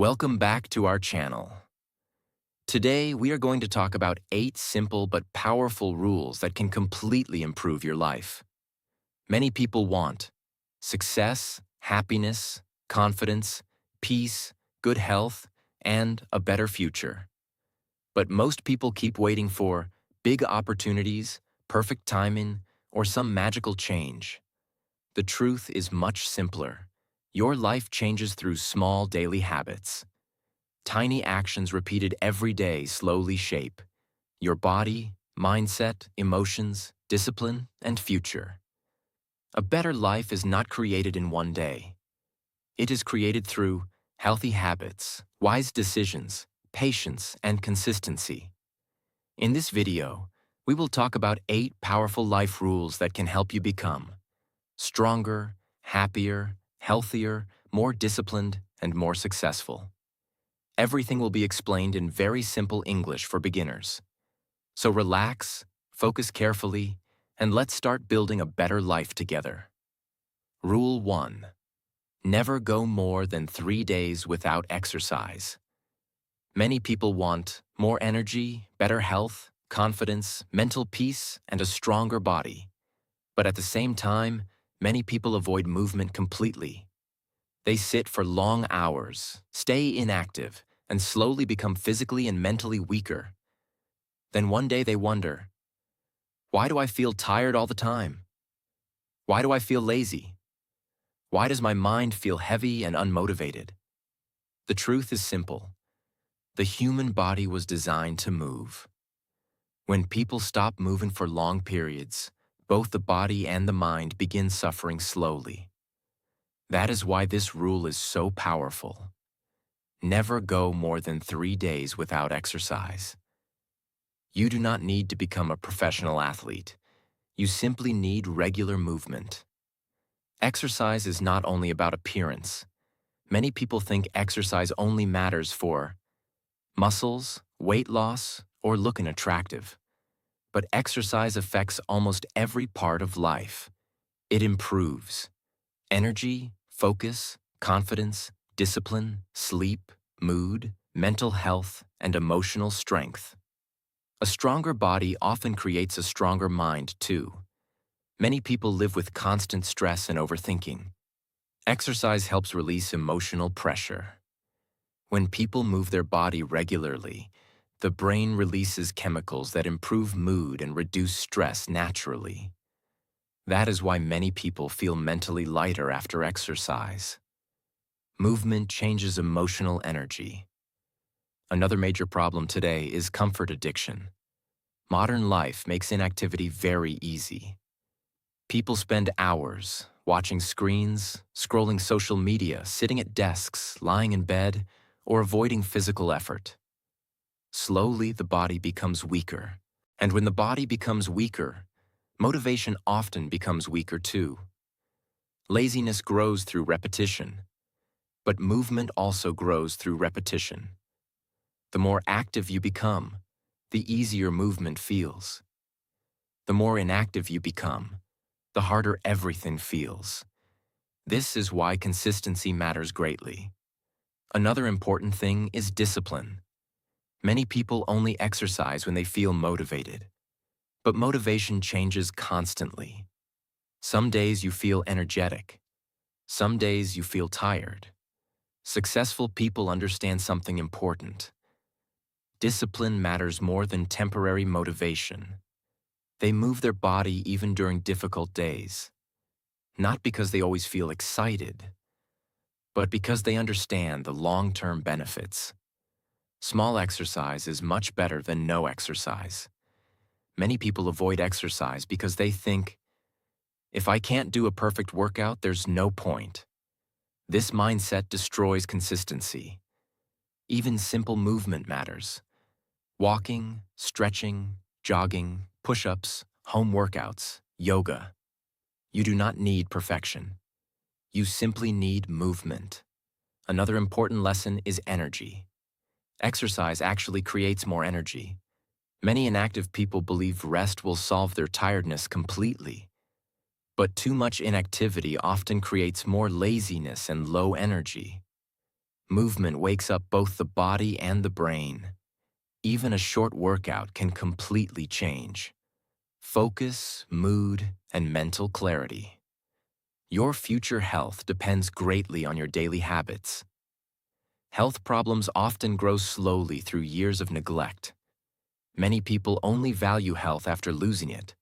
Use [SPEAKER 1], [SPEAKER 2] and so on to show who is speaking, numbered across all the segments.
[SPEAKER 1] Welcome back to our channel. Today, we are going to talk about 8 simple but powerful rules that can completely improve your life. Many people want success, happiness, confidence, peace, good health, and a better future. But most people keep waiting for big opportunities, perfect timing, or some magical change. The truth is much simpler. Your life changes through small daily habits. Tiny actions repeated every day slowly shape your body, mindset, emotions, discipline, and future. A better life is not created in one day. It is created through healthy habits, wise decisions, patience, and consistency. In this video, we will talk about 8 powerful life rules that can help you become stronger, happier, healthier, more disciplined, and more successful. Everything will be explained in very simple English for beginners. So relax, focus carefully, and let's start building a better life together. Rule 1. Never go more than 3 days without exercise. Many people want more energy, better health, confidence, mental peace, and a stronger body. But at the same time, many people avoid movement completely. They sit for long hours, stay inactive, and slowly become physically and mentally weaker. Then one day they wonder, why do I feel tired all the time? Why do I feel lazy? Why does my mind feel heavy and unmotivated? The truth is simple. The human body was designed to move. When people stop moving for long periods, both the body and the mind begin suffering slowly. That is why this rule is so powerful. Never go more than 3 days without exercise. You do not need to become a professional athlete. You simply need regular movement. Exercise is not only about appearance. Many people think exercise only matters for muscles, weight loss, or looking attractive. But exercise affects almost every part of life. It improves energy, focus, confidence, discipline, sleep, mood, mental health, and emotional strength. A stronger body often creates a stronger mind, too. Many people live with constant stress and overthinking. Exercise helps release emotional pressure. When people move their body regularly, the brain releases chemicals that improve mood and reduce stress naturally. That is why many people feel mentally lighter after exercise. Movement changes emotional energy. Another major problem today is comfort addiction. Modern life makes inactivity very easy. People spend hours watching screens, scrolling social media, sitting at desks, lying in bed, or avoiding physical effort. Slowly, the body becomes weaker. And when the body becomes weaker, motivation often becomes weaker too. Laziness grows through repetition, but movement also grows through repetition. The more active you become, the easier movement feels. The more inactive you become, the harder everything feels. This is why consistency matters greatly. Another important thing is discipline. Many people only exercise when they feel motivated. But motivation changes constantly. Some days you feel energetic. Some days you feel tired. Successful people understand something important. Discipline matters more than temporary motivation. They move their body even during difficult days. Not because they always feel excited, but because they understand the long-term benefits. Small exercise is much better than no exercise. Many people avoid exercise because they think, if I can't do a perfect workout, there's no point. This mindset destroys consistency. Even simple movement matters. Walking, stretching, jogging, push-ups, home workouts, yoga. You do not need perfection. You simply need movement. Another important lesson is energy. Exercise actually creates more energy. Many inactive people believe rest will solve their tiredness completely. But too much inactivity often creates more laziness and low energy. Movement wakes up both the body and the brain. Even a short workout can completely change focus, mood, and mental clarity. Your future health depends greatly on your daily habits. Health problems often grow slowly through years of neglect. Many people only value health after losing it.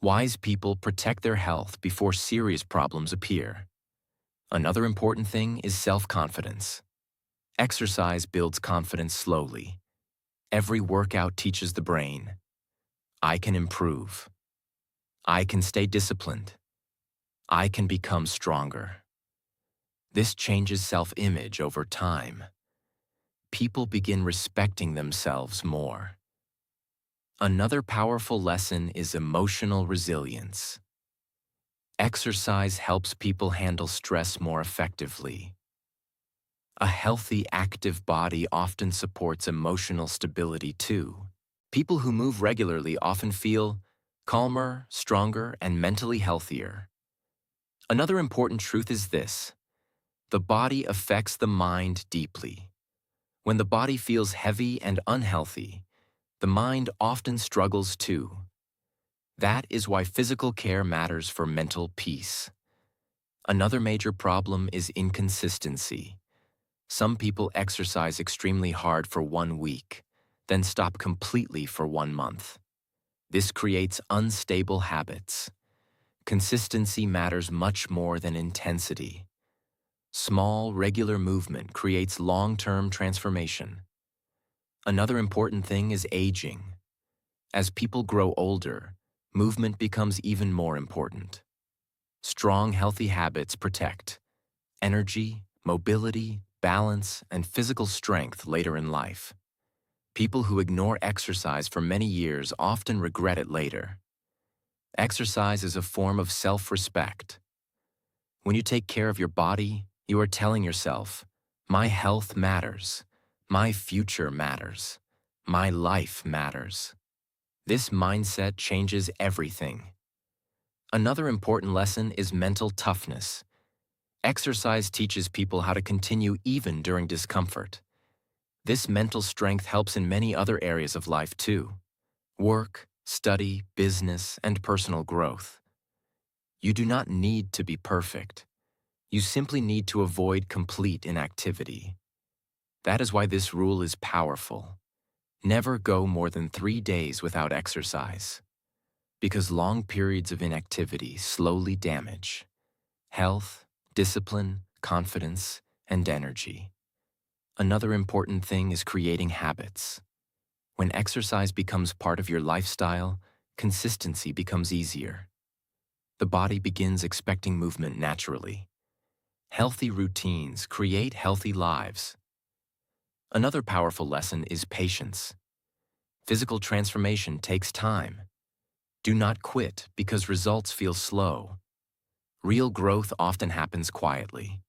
[SPEAKER 1] Wise people protect their health before serious problems appear. Another important thing is self-confidence. Exercise builds confidence slowly. Every workout teaches the brain, I can improve. I can stay disciplined. I can become stronger. This changes self-image over time. People begin respecting themselves more. Another powerful lesson is emotional resilience. Exercise helps people handle stress more effectively. A healthy, active body often supports emotional stability too. People who move regularly often feel calmer, stronger, and mentally healthier. Another important truth is this: the body affects the mind deeply. When the body feels heavy and unhealthy, the mind often struggles too. That is why physical care matters for mental peace. Another major problem is inconsistency. Some people exercise extremely hard for 1 week, then stop completely for 1 month. This creates unstable habits. Consistency matters much more than intensity. Small, regular movement creates long-term transformation. Another important thing is aging. As people grow older, movement becomes even more important. Strong, healthy habits protect energy, mobility, balance, and physical strength later in life. People who ignore exercise for many years often regret it later. Exercise is a form of self-respect. When you take care of your body, you are telling yourself, my health matters, my future matters, my life matters. This mindset changes everything. Another important lesson is mental toughness. Exercise teaches people how to continue even during discomfort. This mental strength helps in many other areas of life too: work, study, business, and personal growth. You do not need to be perfect. You simply need to avoid complete inactivity. That is why this rule is powerful. Never go more than 3 days without exercise, because long periods of inactivity slowly damage health, discipline, confidence, and energy. Another important thing is creating habits. When exercise becomes part of your lifestyle, consistency becomes easier. The body begins expecting movement naturally. Healthy routines create healthy lives. Another powerful lesson is patience. Physical transformation takes time. Do not quit because results feel slow. Real growth often happens quietly.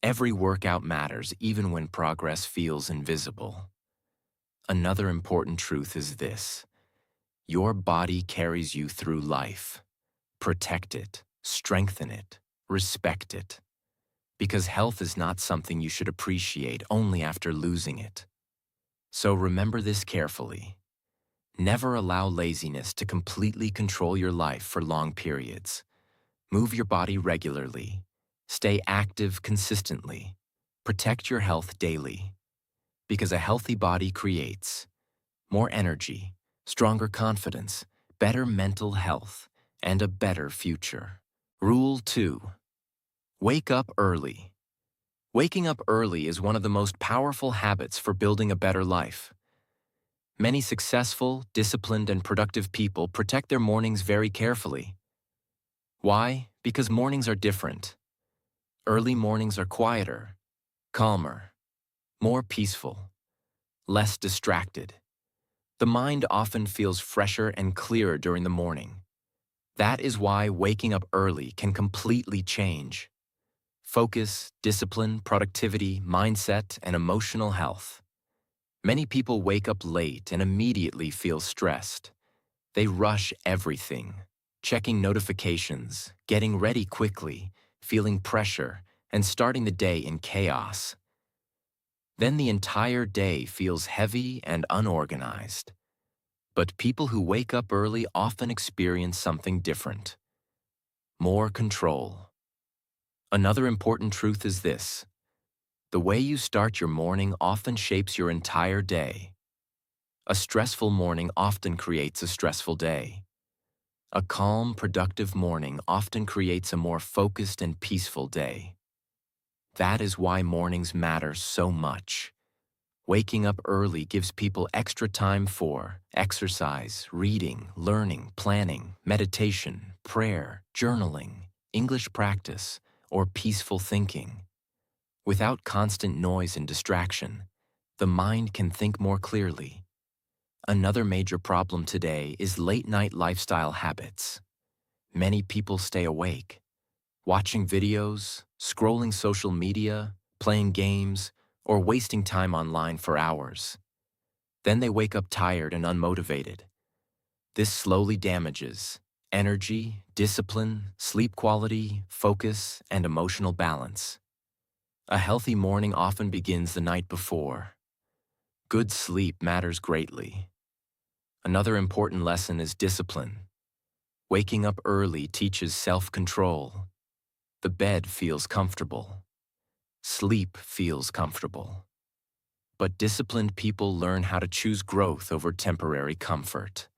[SPEAKER 1] Every workout matters even when progress feels invisible. Another important truth is this: your body carries you through life. Protect it, strengthen it, respect it. Because health is not something you should appreciate only after losing it. So remember this carefully. Never allow laziness to completely control your life for long periods. Move your body regularly. Stay active consistently. Protect your health daily. Because a healthy body creates more energy, stronger confidence, better mental health, and a better future. Rule 2. Wake up early. Waking up early is one of the most powerful habits for building a better life. Many successful, disciplined, and productive people protect their mornings very carefully. Why? Because mornings are different. Early mornings are quieter, calmer, more peaceful, less distracted. The mind often feels fresher and clearer during the morning. That is why waking up early can completely change focus, discipline, productivity, mindset, and emotional health. Many people wake up late and immediately feel stressed. They rush everything, checking notifications, getting ready quickly, feeling pressure, and starting the day in chaos. Then the entire day feels heavy and unorganized. But people who wake up early often experience something different: more control. Another important truth is this: the way you start your morning often shapes your entire day. A stressful morning often creates a stressful day. A calm, productive morning often creates a more focused and peaceful day. That is why mornings matter so much. Waking up early gives people extra time for exercise, reading, learning, planning, meditation, prayer, journaling, English practice, or peaceful thinking. Without constant noise and distraction, the mind can think more clearly. Another major problem today is late-night lifestyle habits. Many people stay awake, watching videos, scrolling social media, playing games, or wasting time online for hours. Then they wake up tired and unmotivated. This slowly damages energy, discipline, sleep quality, focus, and emotional balance. A healthy morning often begins the night before. Good sleep matters greatly. Another important lesson is discipline. Waking up early teaches self-control. The bed feels comfortable. Sleep feels comfortable. But disciplined people learn how to choose growth over temporary comfort.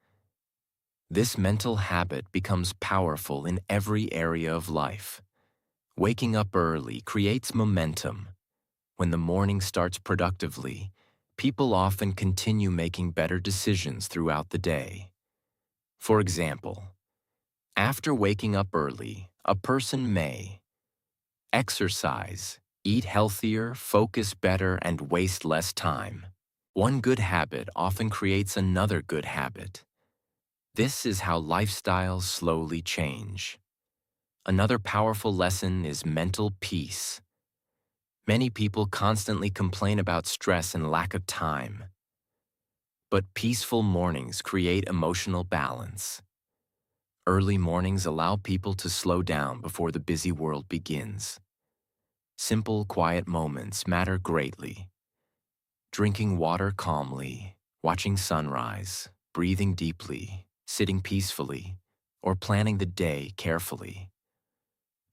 [SPEAKER 1] This mental habit becomes powerful in every area of life. Waking up early creates momentum. When the morning starts productively, people often continue making better decisions throughout the day. For example, after waking up early, a person may exercise, eat healthier, focus better, and waste less time. One good habit often creates another good habit. This is how lifestyles slowly change. Another powerful lesson is mental peace. Many people constantly complain about stress and lack of time. But peaceful mornings create emotional balance. Early mornings allow people to slow down before the busy world begins. Simple, quiet moments matter greatly. Drinking water calmly, watching sunrise, breathing deeply, sitting peacefully, or planning the day carefully.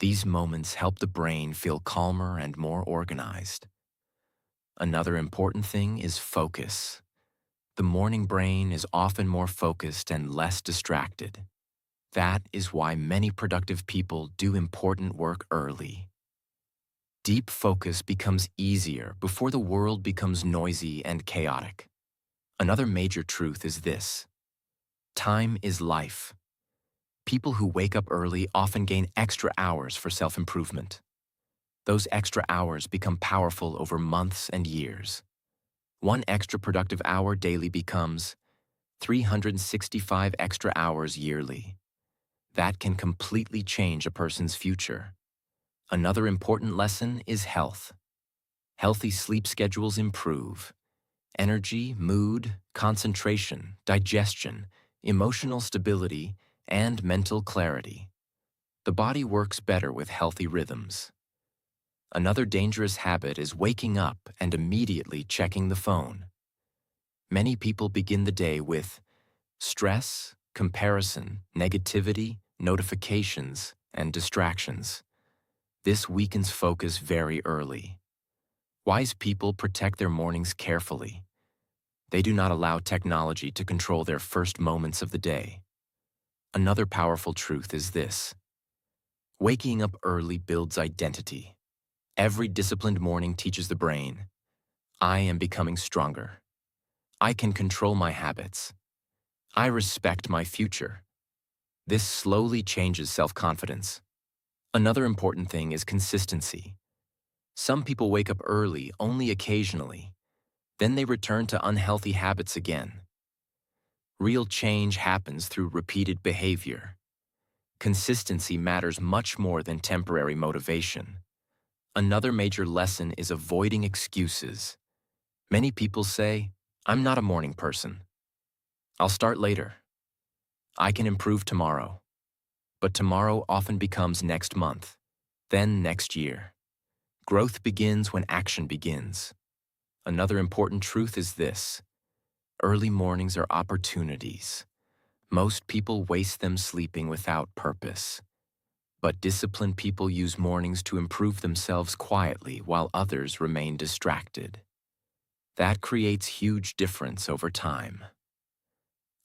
[SPEAKER 1] These moments help the brain feel calmer and more organized. Another important thing is focus. The morning brain is often more focused and less distracted. That is why many productive people do important work early. Deep focus becomes easier before the world becomes noisy and chaotic. Another major truth is this: time is life. People who wake up early often gain extra hours for self-improvement. Those extra hours become powerful over months and years. One extra productive hour daily becomes 365 extra hours yearly. That can completely change a person's future. Another important lesson is health. Healthy sleep schedules improve energy, mood, concentration, digestion, emotional stability, and mental clarity. The body works better with healthy rhythms. Another dangerous habit is waking up and immediately checking the phone. Many people begin the day with stress, comparison, negativity, notifications, and distractions. This weakens focus very early. Wise people protect their mornings carefully. They do not allow technology to control their first moments of the day. Another powerful truth is this: waking up early builds identity. Every disciplined morning teaches the brain, I am becoming stronger. I can control my habits. I respect my future. This slowly changes self-confidence. Another important thing is consistency. Some people wake up early only occasionally. Then they return to unhealthy habits again. Real change happens through repeated behavior. Consistency matters much more than temporary motivation. Another major lesson is avoiding excuses. Many people say, I'm not a morning person. I'll start later. I can improve tomorrow. But tomorrow often becomes next month, then next year. Growth begins when action begins. Another important truth is this: early mornings are opportunities. Most people waste them sleeping without purpose. But disciplined people use mornings to improve themselves quietly while others remain distracted. That creates huge difference over time.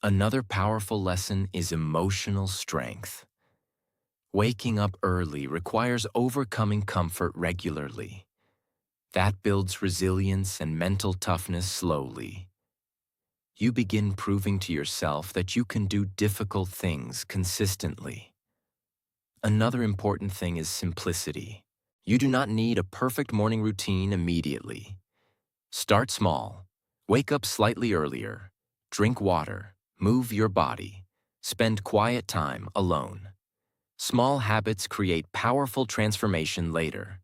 [SPEAKER 1] Another powerful lesson is emotional strength. Waking up early requires overcoming comfort regularly. That builds resilience and mental toughness slowly. You begin proving to yourself that you can do difficult things consistently. Another important thing is simplicity. You do not need a perfect morning routine immediately. Start small. Wake up slightly earlier. Drink water. Move your body. Spend quiet time alone. Small habits create powerful transformation later.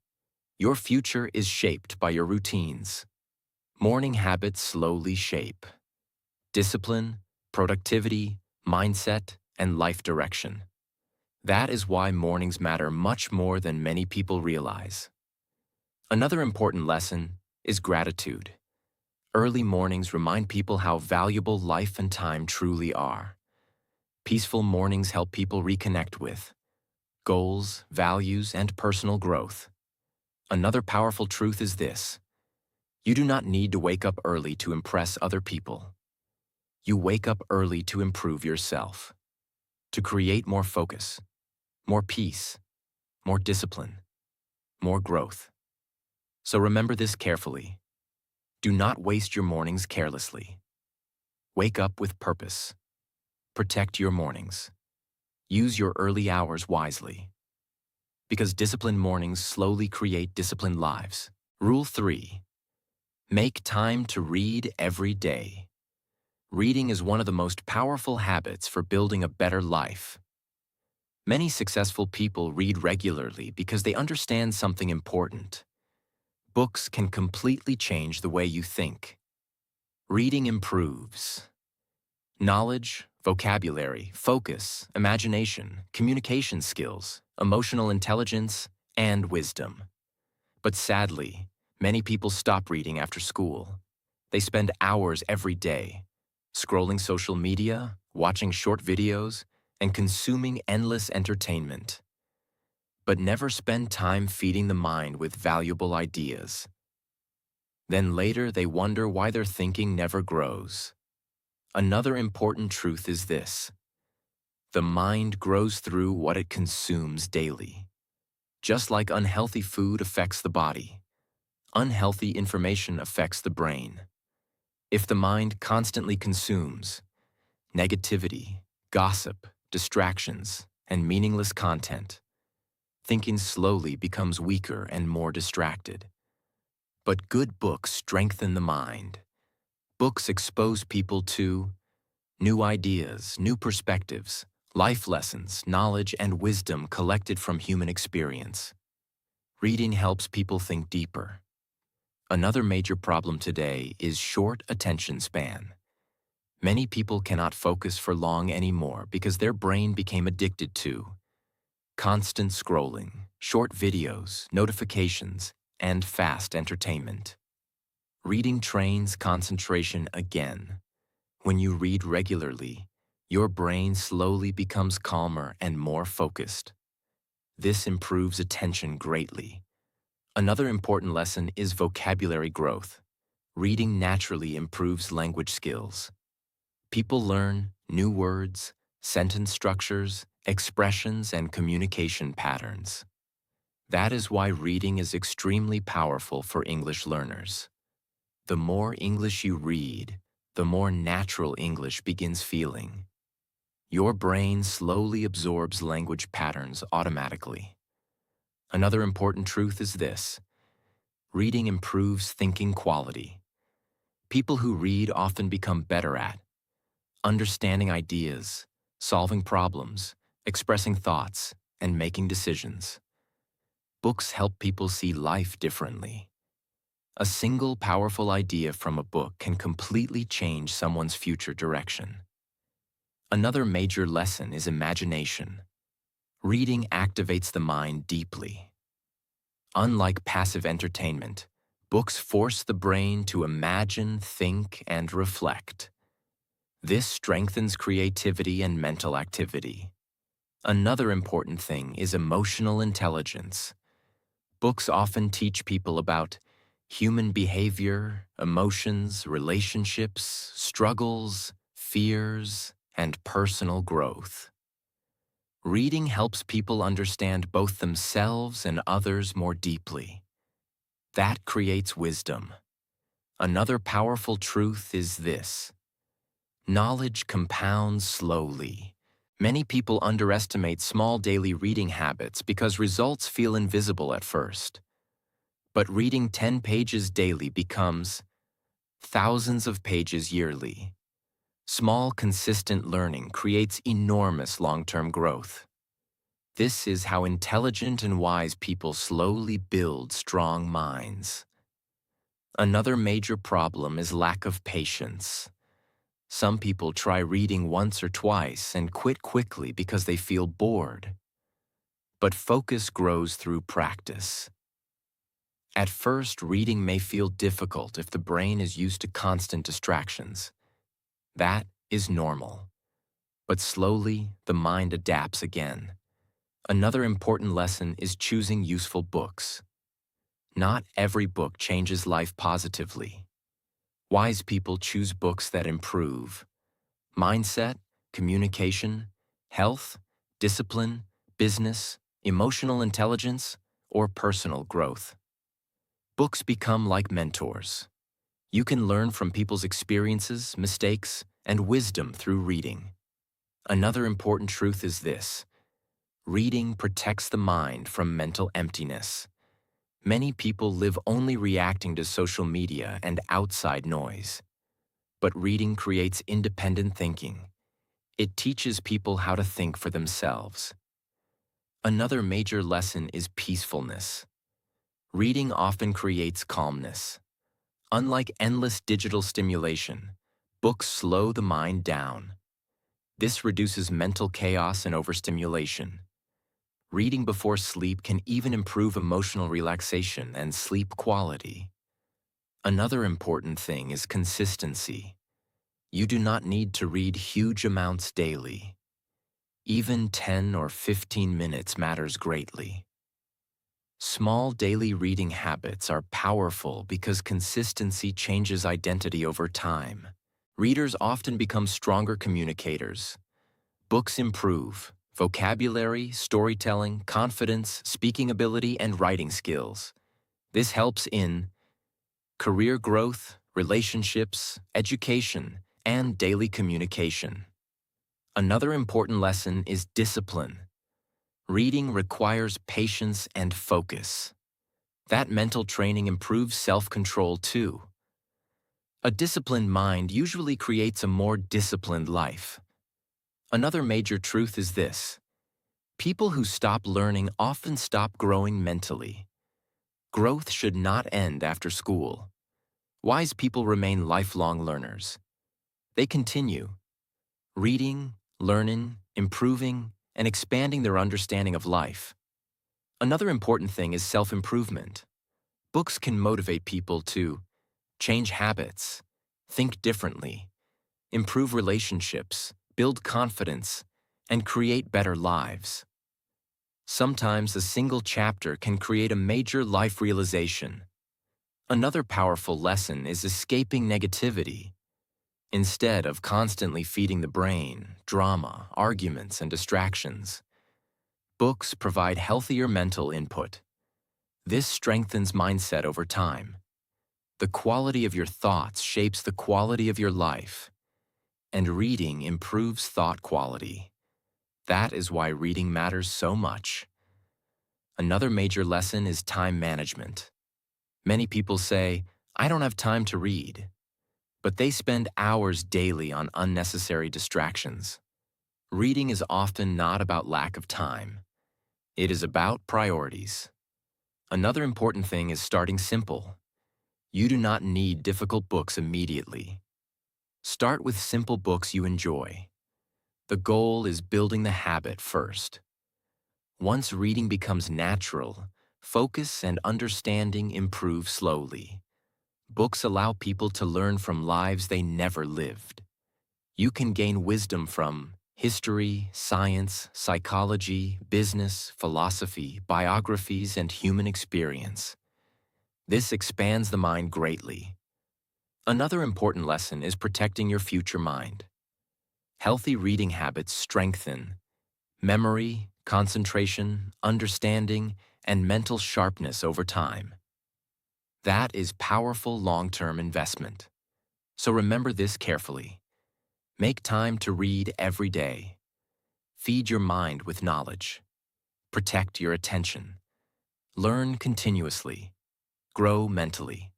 [SPEAKER 1] Your future is shaped by your routines. Morning habits slowly shape discipline, productivity, mindset, and life direction. That is why mornings matter much more than many people realize. Another important lesson is gratitude. Early mornings remind people how valuable life and time truly are. Peaceful mornings help people reconnect with goals, values, and personal growth. Another powerful truth is this: you do not need to wake up early to impress other people. You wake up early to improve yourself, to create more focus, more peace, more discipline, more growth. So remember this carefully. Do not waste your mornings carelessly. Wake up with purpose. Protect your mornings. Use your early hours wisely. Because disciplined mornings slowly create disciplined lives. Rule 3. Make time to read every day. Reading is one of the most powerful habits for building a better life. Many successful people read regularly because they understand something important. Books can completely change the way you think. Reading improves knowledge, vocabulary, focus, imagination, communication skills, emotional intelligence, and wisdom. But sadly, many people stop reading after school. They spend hours every day, scrolling social media, watching short videos, and consuming endless entertainment. But never spend time feeding the mind with valuable ideas. Then later they wonder why their thinking never grows. Another important truth is this: the mind grows through what it consumes daily. Just like unhealthy food affects the body, unhealthy information affects the brain. If the mind constantly consumes negativity, gossip, distractions, and meaningless content, thinking slowly becomes weaker and more distracted. But good books strengthen the mind. Books expose people to new ideas, new perspectives, life lessons, knowledge, and wisdom collected from human experience. Reading helps people think deeper. Another major problem today is short attention span. Many people cannot focus for long anymore because their brain became addicted to constant scrolling, short videos, notifications, and fast entertainment. Reading trains concentration again. When you read regularly, your brain slowly becomes calmer and more focused. This improves attention greatly. Another important lesson is vocabulary growth. Reading naturally improves language skills. People learn new words, sentence structures, expressions, and communication patterns. That is why reading is extremely powerful for English learners. The more English you read, the more natural English begins feeling. Your brain slowly absorbs language patterns automatically. Another important truth is this: reading improves thinking quality. People who read often become better at understanding ideas, solving problems, expressing thoughts, and making decisions. Books help people see life differently. A single powerful idea from a book can completely change someone's future direction. Another major lesson is imagination. Reading activates the mind deeply. Unlike passive entertainment, Books force the brain to imagine, think, and reflect. This strengthens creativity and mental activity. Another important thing is emotional intelligence. Books often teach people about human behavior, emotions, relationships, struggles, fears, and personal growth. Reading helps people understand both themselves and others more deeply. That creates wisdom. Another powerful truth is this: knowledge compounds slowly. Many people underestimate small daily reading habits because results feel invisible at first. But reading 10 pages daily becomes thousands of pages yearly. Small, consistent learning creates enormous long-term growth. This is how intelligent and wise people slowly build strong minds. Another major problem is lack of patience. Some people try reading once or twice and quit quickly because they feel bored. But focus grows through practice. At first, reading may feel difficult if the brain is used to constant distractions. That is normal. But slowly, the mind adapts again. Another important lesson is choosing useful books. Not every book changes life positively. Wise people choose books that improve mindset, communication, health, discipline, business, emotional intelligence, or personal growth. Books become like mentors. You can learn from people's experiences, mistakes, and wisdom through reading. Another important truth is this: reading protects the mind from mental emptiness. Many people live only reacting to social media and outside noise. But reading creates independent thinking. It teaches people how to think for themselves. Another major lesson is peacefulness. Reading often creates calmness. Unlike endless digital stimulation, books slow the mind down. This reduces mental chaos and overstimulation. Reading before sleep can even improve emotional relaxation and sleep quality. Another important thing is consistency. You do not need to read huge amounts daily. Even 10 or 15 minutes matters greatly. Small daily reading habits are powerful because consistency changes identity over time. Readers often become stronger communicators. Books improve vocabulary, storytelling, confidence, speaking ability, and writing skills. This helps in career growth, relationships, education, and daily communication. Another important lesson is discipline. Reading requires patience and focus. That mental training improves self-control too. A disciplined mind usually creates a more disciplined life. Another major truth is this: people who stop learning often stop growing mentally. Growth should not end after school. Wise people remain lifelong learners. They continue reading, learning, improving, and expanding their understanding of life. Another important thing is self-improvement. Books can motivate people to change habits, think differently, improve relationships, build confidence, and create better lives. Sometimes a single chapter can create a major life realization. Another powerful lesson is escaping negativity. Instead of constantly feeding the brain, drama, arguments, and distractions, books provide healthier mental input. This strengthens mindset over time. The quality of your thoughts shapes the quality of your life, and reading improves thought quality. That is why reading matters so much. Another major lesson is time management. Many people say, "I don't have time to read," but they spend hours daily on unnecessary distractions. Reading is often not about lack of time. It is about priorities. Another important thing is starting simple. You do not need difficult books immediately. Start with simple books you enjoy. The goal is building the habit first. Once reading becomes natural, Focus and understanding improve slowly. Books allow people to learn from lives they never lived. You can gain wisdom from history, science, psychology, business, philosophy, biographies, and human experience. This expands the mind greatly. Another important lesson is protecting your future mind. Healthy reading habits strengthen memory, concentration, understanding, and mental sharpness over time. That is powerful long-term investment. So remember this carefully. Make time to read every day. Feed your mind with knowledge. Protect your attention. Learn continuously. Grow mentally.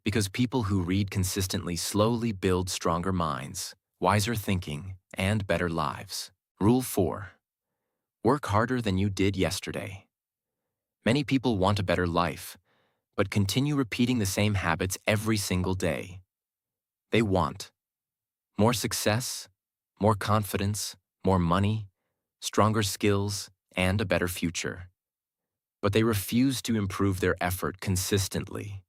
[SPEAKER 1] Because people who read consistently slowly build stronger minds, wiser thinking, and better lives. Rule 4. Work harder than you did yesterday. Many people want a better life, but continue repeating the same habits every single day. They want more success, more confidence, more money, stronger skills, and a better future. But they refuse to improve their effort consistently.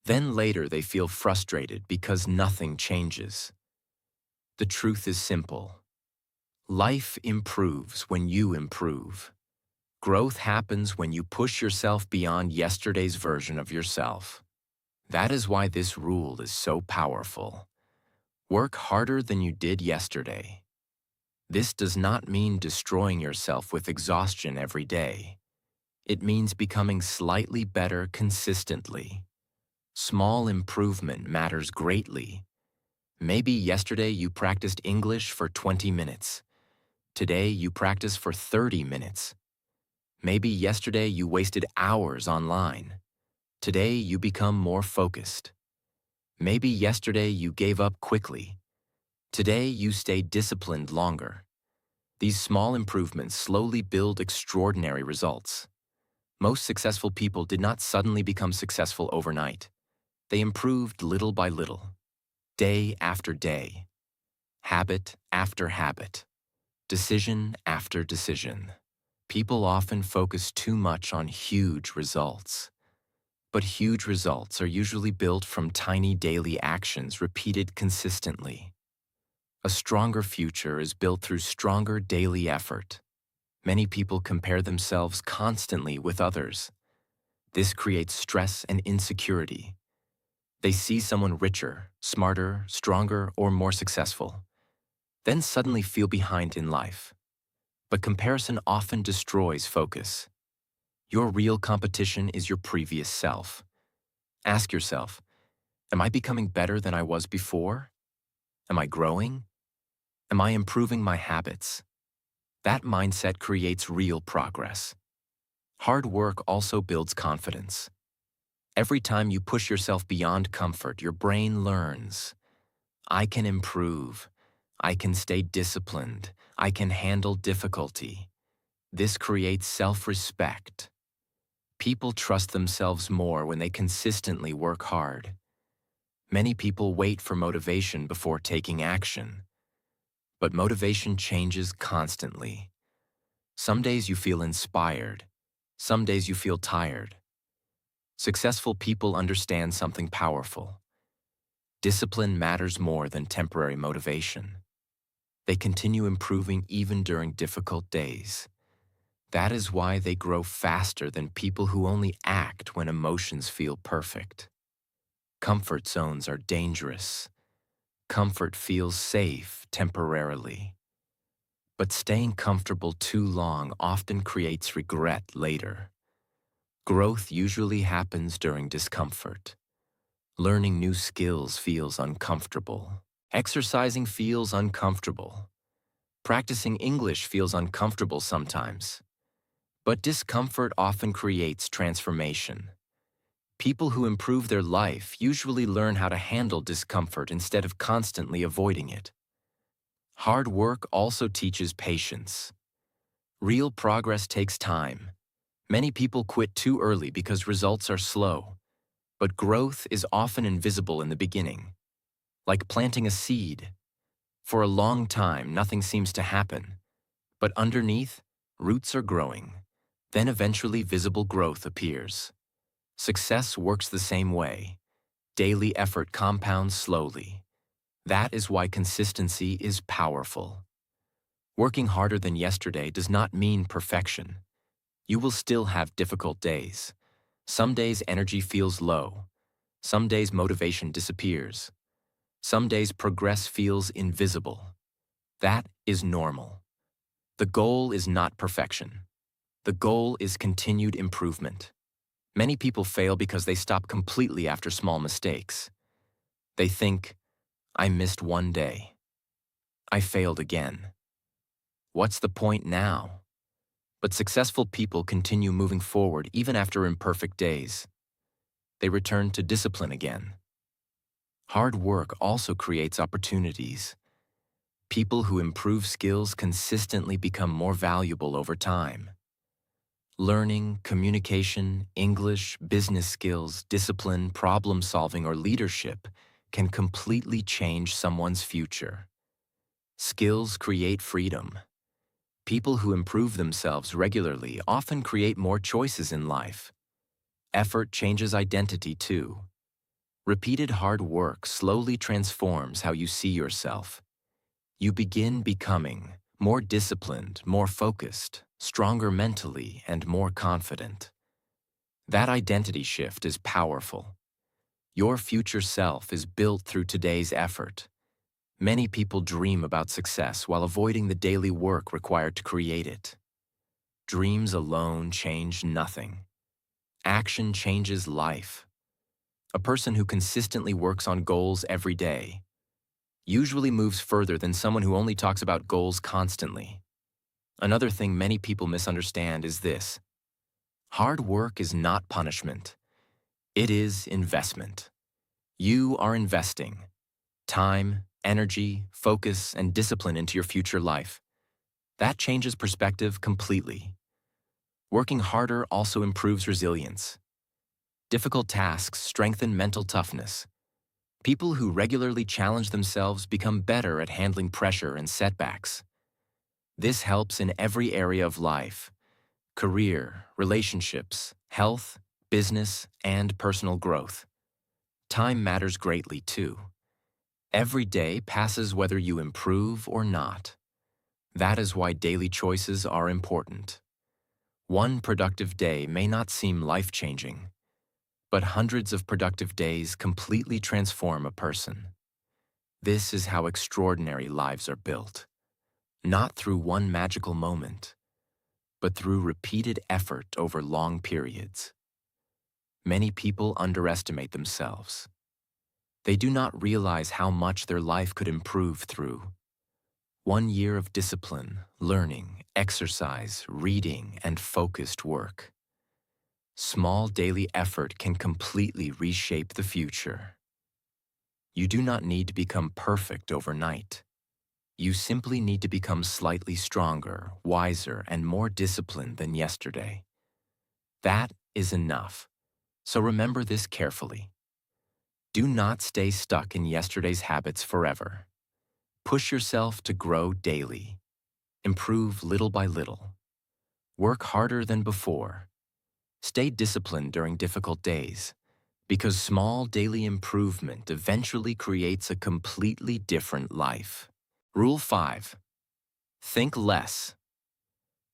[SPEAKER 1] Then later they feel frustrated because nothing changes. The truth is simple. Life improves when you improve. Growth happens when you push yourself beyond yesterday's version of yourself. That is why this rule is so powerful. Work harder than you did yesterday. This does not mean destroying yourself with exhaustion every day. It means becoming slightly better consistently. Small improvement matters greatly. Maybe yesterday you practiced English for 20 minutes. Today you practice for 30 minutes. Maybe yesterday you wasted hours online. Today you become more focused. Maybe yesterday you gave up quickly. Today you stay disciplined longer. These small improvements slowly build extraordinary results. Most successful people did not suddenly become successful overnight. They improved little by little, day after day, habit after habit, decision after decision. People often focus too much on huge results. But huge results are usually built from tiny daily actions repeated consistently. A stronger future is built through stronger daily effort. Many people compare themselves constantly with others. This creates stress and insecurity. They see someone richer, smarter, stronger, or more successful, then suddenly feel behind in life. But comparison often destroys focus. Your real competition is your previous self. Ask yourself, am I becoming better than I was before? Am I growing? Am I improving my habits? That mindset creates real progress. Hard work also builds confidence. Every time you push yourself beyond comfort, your brain learns. I can improve. I can stay disciplined. I can handle difficulty. This creates self-respect. People trust themselves more when they consistently work hard. Many people wait for motivation before taking action. But motivation changes constantly. Some days you feel inspired. Some days you feel tired. Successful people understand something powerful. Discipline matters more than temporary motivation. They continue improving even during difficult days. That is why they grow faster than people who only act when emotions feel perfect. Comfort zones are dangerous. Comfort feels safe temporarily. But staying comfortable too long often creates regret later. Growth usually happens during discomfort. Learning new skills feels uncomfortable. Exercising feels uncomfortable. Practicing English feels uncomfortable sometimes. But discomfort often creates transformation. People who improve their life usually learn how to handle discomfort instead of constantly avoiding it. Hard work also teaches patience. Real progress takes time. Many people quit too early because results are slow. But growth is often invisible in the beginning. Like planting a seed. For a long time, nothing seems to happen. But underneath, roots are growing. Then eventually visible growth appears. Success works the same way. Daily effort compounds slowly. That is why consistency is powerful. Working harder than yesterday does not mean perfection. You will still have difficult days. Some days energy feels low. Some days motivation disappears. Some days progress feels invisible. That is normal. The goal is not perfection. The goal is continued improvement. Many people fail because they stop completely after small mistakes. They think, I missed one day. I failed again. What's the point now? But successful people continue moving forward even after imperfect days. They return to discipline again. Hard work also creates opportunities. People who improve skills consistently become more valuable over time. Learning, communication, English, business skills, discipline, problem-solving, or leadership can completely change someone's future. Skills create freedom. People who improve themselves regularly often create more choices in life. Effort changes identity too. Repeated hard work slowly transforms how you see yourself. You begin becoming more disciplined, more focused, stronger mentally, and more confident. That identity shift is powerful. Your future self is built through today's effort. Many people dream about success while avoiding the daily work required to create it. Dreams alone change nothing. Action changes life. A person who consistently works on goals every day usually moves further than someone who only talks about goals constantly. Another thing many people misunderstand is this. Hard work is not punishment. It is investment. You are investing time, energy, focus, and discipline into your future life. That changes perspective completely. Working harder also improves resilience. Difficult tasks strengthen mental toughness. People who regularly challenge themselves become better at handling pressure and setbacks. This helps in every area of life: career, relationships, health, business, and personal growth. Time matters greatly too. Every day passes whether you improve or not. That is why daily choices are important. One productive day may not seem life-changing, but hundreds of productive days completely transform a person. This is how extraordinary lives are built. Not through one magical moment, but through repeated effort over long periods. Many people underestimate themselves. They do not realize how much their life could improve through 1 year of discipline, learning, exercise, reading, and focused work. Small daily effort can completely reshape the future. You do not need to become perfect overnight. You simply need to become slightly stronger, wiser, and more disciplined than yesterday. That is enough. So remember this carefully. Do not stay stuck in yesterday's habits forever. Push yourself to grow daily. Improve little by little. Work harder than before. Stay disciplined during difficult days, because small daily improvement eventually creates a completely different life. Rule 5. Think less.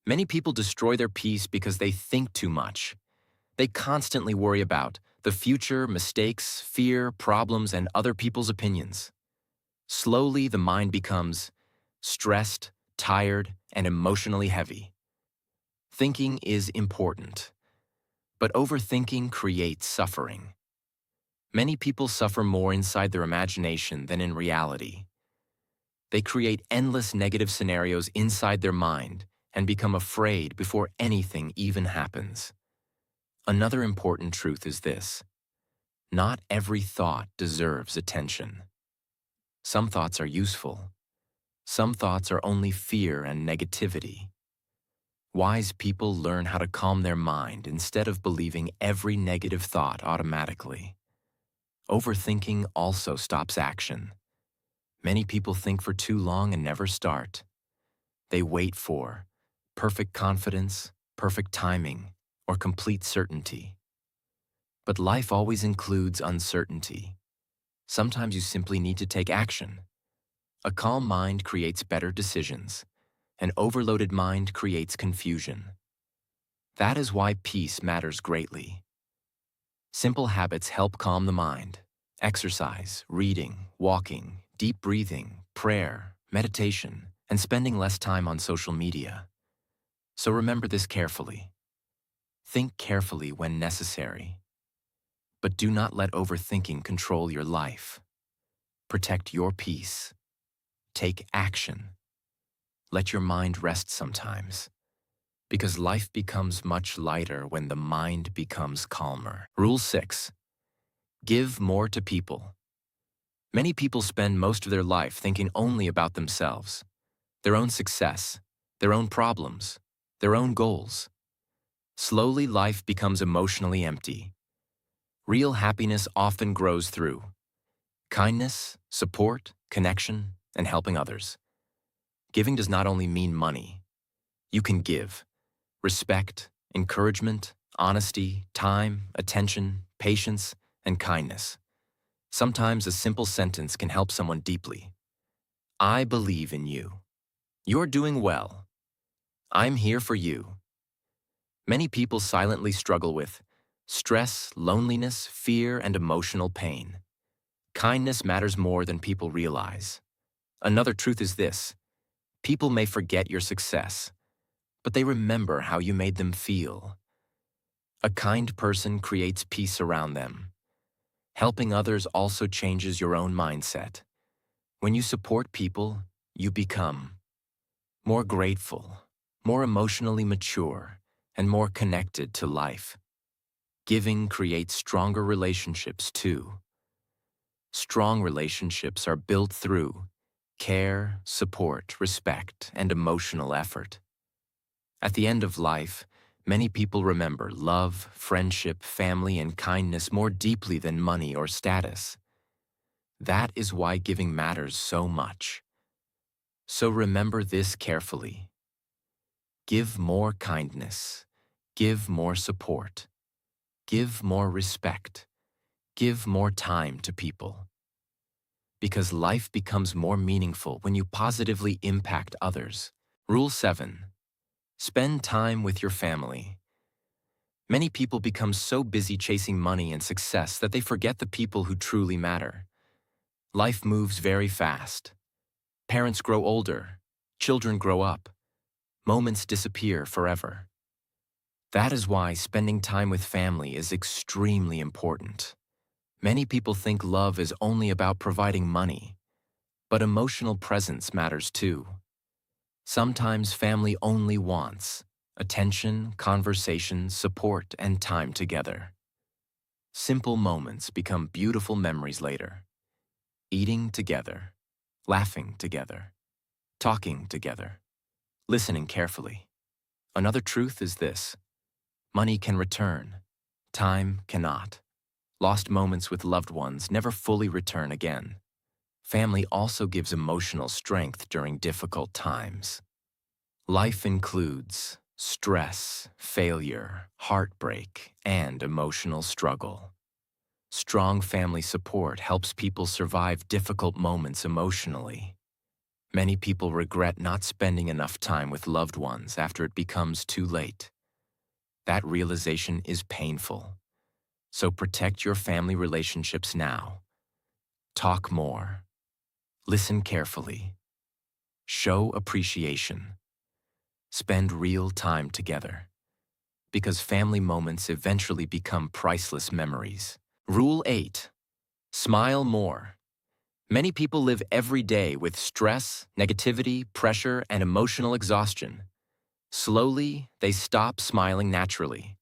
[SPEAKER 1] Many people destroy their peace because they think too much. They constantly worry about the future, mistakes, fear, problems, and other people's opinions. Slowly, the mind becomes stressed, tired, and emotionally heavy. Thinking is important, but overthinking creates suffering. Many people suffer more inside their imagination than in reality. They create endless negative scenarios inside their mind and become afraid before anything even happens. Another important truth is this: not every thought deserves attention. Some thoughts are useful. Some thoughts are only fear and negativity. Wise people learn how to calm their mind instead of believing every negative thought automatically. Overthinking also stops action. Many people think for too long and never start. They wait for perfect confidence, perfect timing, or complete certainty. But life always includes uncertainty. Sometimes you simply need to take action. A calm mind creates better decisions. An overloaded mind creates confusion. That is why peace matters greatly. Simple habits help calm the mind. Exercise, reading, walking, deep breathing, prayer, meditation, and spending less time on social media. So remember this carefully. Think carefully when necessary. But do not let overthinking control your life. Protect your peace. Take action. Let your mind rest sometimes. Because life becomes much lighter when the mind becomes calmer. Rule 6. Give more to people. Many people spend most of their life thinking only about themselves, their own success, their own problems, their own goals. Slowly, life becomes emotionally empty. Real happiness often grows through kindness, support, connection, and helping others. Giving does not only mean money. You can give respect, encouragement, honesty, time, attention, patience, and kindness. Sometimes a simple sentence can help someone deeply. I believe in you. You're doing well. I'm here for you. Many people silently struggle with stress, loneliness, fear, and emotional pain. Kindness matters more than people realize. Another truth is this: people may forget your success, but they remember how you made them feel. A kind person creates peace around them. Helping others also changes your own mindset. When you support people, you become more grateful, more emotionally mature, and more connected to life. Giving creates stronger relationships too. Strong relationships are built through care, support, respect, and emotional effort. At the end of life, many people remember love, friendship, family, and kindness more deeply than money or status. That is why giving matters so much. So remember this carefully. Give more kindness. Give more support. Give more respect. Give more time to people. Because life becomes more meaningful when you positively impact others. Rule 7. Spend time with your family. Many people become so busy chasing money and success that they forget the people who truly matter. Life moves very fast. Parents grow older. Children grow up. Moments disappear forever. That is why spending time with family is extremely important. Many people think love is only about providing money, but emotional presence matters too. Sometimes family only wants attention, conversation, support, and time together. Simple moments become beautiful memories later. Eating together, laughing together, talking together, listening carefully. Another truth is this: money can return, time cannot. Lost moments with loved ones never fully return again. Family also gives emotional strength during difficult times. Life includes stress, failure, heartbreak, and emotional struggle. Strong family support helps people survive difficult moments emotionally. Many people regret not spending enough time with loved ones after it becomes too late. That realization is painful. So protect your family relationships now. Talk more. Listen carefully. Show appreciation. Spend real time together. Because family moments eventually become priceless memories. Rule 8. Smile more. Many people live every day with stress, negativity, pressure, and emotional exhaustion. Slowly, they stop smiling naturally.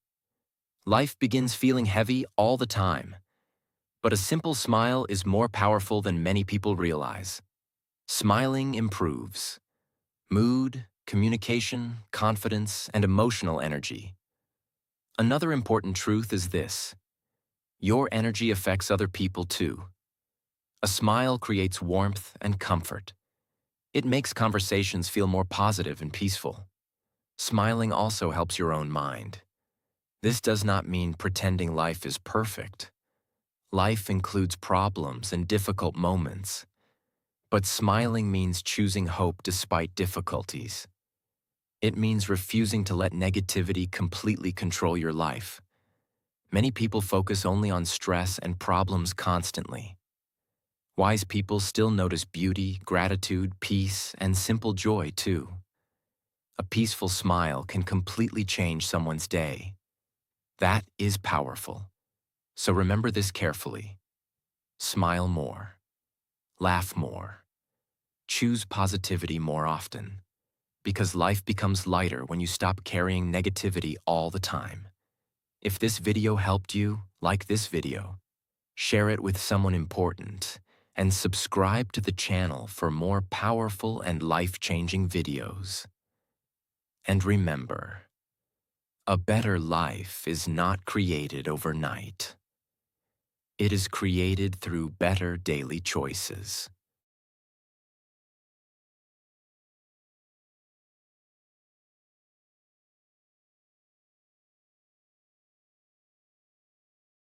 [SPEAKER 1] Life begins feeling heavy all the time. But a simple smile is more powerful than many people realize. Smiling improves mood, communication, confidence, and emotional energy. Another important truth is this: your energy affects other people too. A smile creates warmth and comfort. It makes conversations feel more positive and peaceful. Smiling also helps your own mind. This does not mean pretending life is perfect. Life includes problems and difficult moments. But smiling means choosing hope despite difficulties. It means refusing to let negativity completely control your life. Many people focus only on stress and problems constantly. Wise people still notice beauty, gratitude, peace, and simple joy too. A peaceful smile can completely change someone's day. That is powerful. So remember this carefully. Smile more. Laugh more. Choose positivity more often. Because life becomes lighter when you stop carrying negativity all the time. If this video helped you, like this video, share it with someone important, and subscribe to the channel for more powerful and life-changing videos. And remember, a better life is not created overnight. It is created through better daily choices.